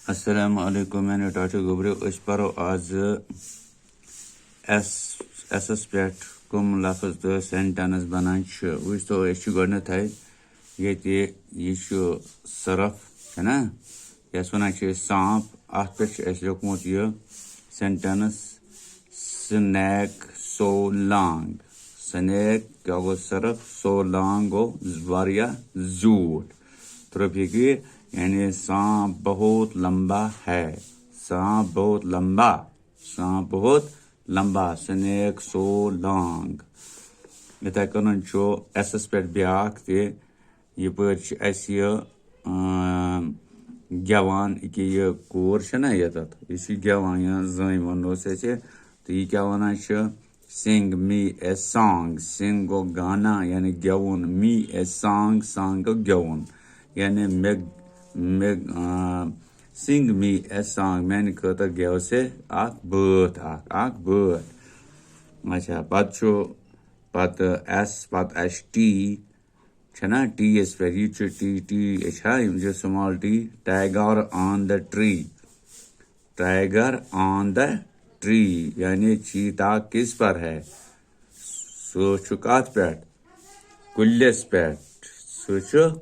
Assalamu alaikum, मैं Dr. Gubri उस पर आज एस पेट कुम लफ्ज तो सेंटेंस बनान वुच तो गड ये सरफ है ना यस वन सांप अत पे लिखमुत यह sentence snake so long snake क्या गो सरफ सो लॉन्ग गो वारिया झूठ तो यानी सांप बहुत लंबा है सांप बहुत लंबा स्नेक सो लॉन्ग इथे कन एसस पे ब्याक ये गवान कि यह कोर ना ये गवान या जन वनोस तो यह क्या one Singh me a song सिंग गो गाना यानी गेवुन मी ए सॉन्ग सॉन्ग गो गेवुन यानी सिंग मी ए सॉन्ग मैंने खतर गेव से अख बात अच्छा पत एस टी छना टी एस पे ये टी अच्छा जो small T tiger on the tree यानी चीता किस पर है सो कत पे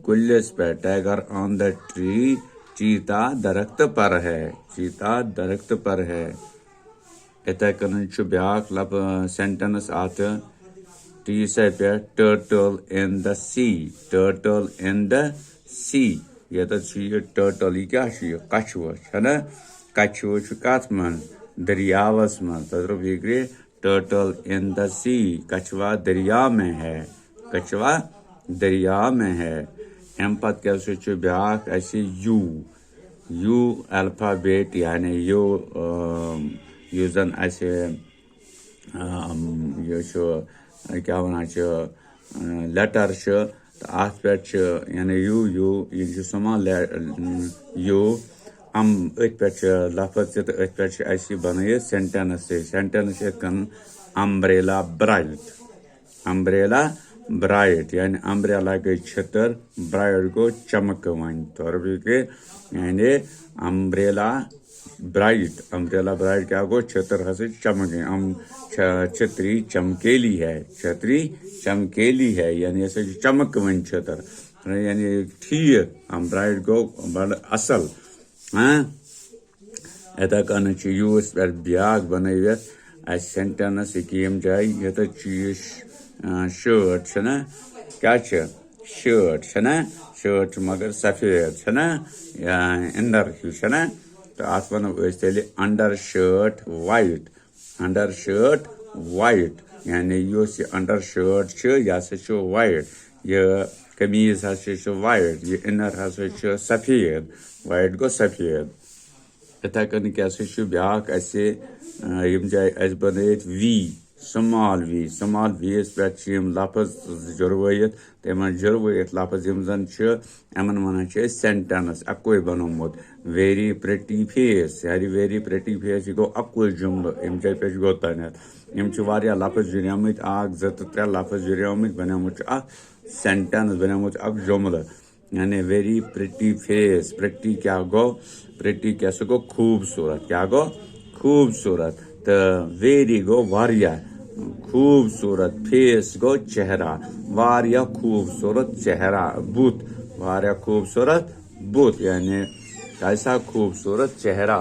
कुल्लिस पे टाइगर ऑन द ट्री चीता दरख्त पर है इथे कन ब्याक सेंटेंस आत टी से पे टर्टल इन द सी ये टर्टल यह क्या कछुव ना कछुव कत मन दरियावस मन तद्रुप यह टर्टल इन द सी कछुआ दरिया में है अम पत क्या ब्याक यू अल्फाबेट यानी यू जन क्या वन लेटर अत पे यानी यू यह स्मॉल यू अत पे लफज तो अत पे बन सेंटेंस कन अम्ब्रेला ब्राइट यानी अम्ब्रेला गई छतर ब्राइट गो चमक वन तौर यानी अम्ब्रेला ब्राइट क्या गो छतर हस चमक छतरी चमकेली है यानी ऐसे चमक वन छतर यानी ठीक ब्राइट गो बड़ असल हाँ इथे कन यूस पे ब्याक बन सेंटेंस यम जाए ये चीज शर्ट ना क्या शर्ट मगर सफेद ना अंदर ना तो अत वनो अंडर शर्ट वाइट यानी अंडर शर्ट यह वाइट यह कमीज वाइट यह इनर सफेद वाइट गो सफेद इथे कन क्या ब्याक यम जाए बन वी स्मॉल वी पे लफज जुर्वत तम जुर्वत लफज जन वन सेंटेंस अक्वे बनोमुत वेरी प्रेटी फेस यह गो अक्वे जुमल अम जाए पे गो तन वारिया लफज जुड़ियामत अख जो तो त्रे लफज जुड़ियामत बनोमुत सेंटेंस बनोमुत जुमल यानी वेरी प्रेटी फेस प्रेटी क्या गो खूबसूरत तो वेरी गो वारिया खूबसूरत फेस गो चेहरा वारिया खूबसूरत चेहरा वारिया खूबसूरत बुत यानी कैसा खूबसूरत चेहरा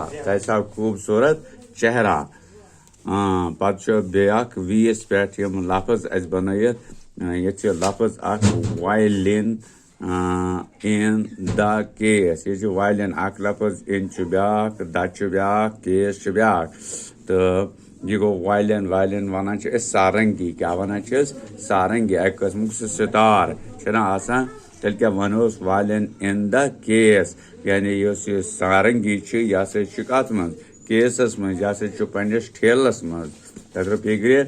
पत ब्याक वीस पे लफज बन ये लफज वायलिन इन द केस ये वायलिन लफज in back the back case back तो यह गो वायलिन वन सारंगी क्या वन सारंगी अक कस्म सितार तेल क्या वनोस वायलिन इन द केस यानी सारंगी यह कत मज केसस मज यह पन्नस ठेलस मज तद्रुप यह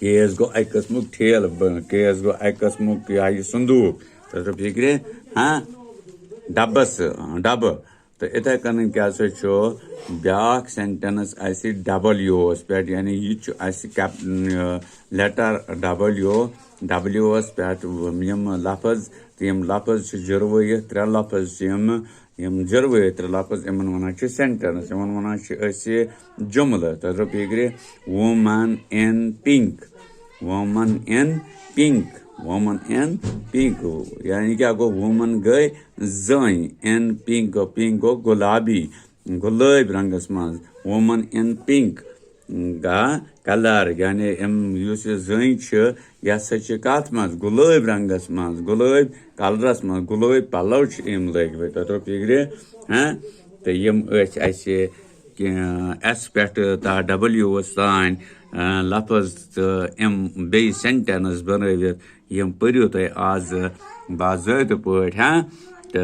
केस गो अक कस्म ठेल केस गो अक कस्म यह संदूक तद्रुप यह हाँ डब तो इथे कन क्या ब्याक सेंटेंस डब्ल्यू पे यानी यह लेटर डब्ल्यू पे यम लफज जुर्वत त्रे लफज यम जरवे त्र लफ्ज इमन वनान सेंटेंस इमन वनान जुमला तद्रुप यह woman in pink woman in pink woman in pink यानी क्या गो वुमन गई जन इन पिंक गो गुलाबी गुलाब रंगस मज वुमन इन पिंक गा कलर यानी जन यह कत मज गुलाब रंगस मज गुलाब कलरस मज गुलाब पलव लगे तद्रुप यह तो यम एस पे W तान लफ्ज तो बे सेंटेंस बनवित यम पढ़ो तुम आज बाज़ात पे तो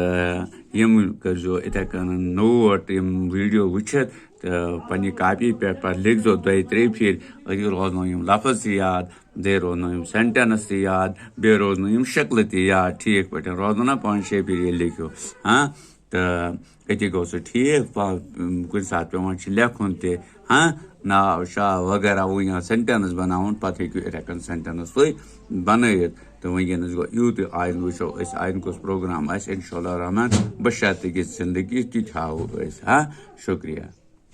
यम करो इथे कन नोट यम वीडियो वुचित तो पन्ने कापी पे लिखो 2-3 फिर अति रोजन यम लफ्ज याद बे रोजन यम सेंटेंस याद बे रोजन यम शक्ल याद ठीक पे रोजन ना 5-6 फिर ये लिखो तो अति गो सह ठीक कुछ सात पे लेखुन ते नाव शाव वगैरह वो यहाँ सेंटेंस बनावन पत् हेकु इथे कन सेंटेंस तुम बनवित तो वनस गो यूत आयन वो आयन कुछ प्रोग्राम इंशाअल्लाह रहमान बशर्ते कि जिंदगी ती शुक्रिया।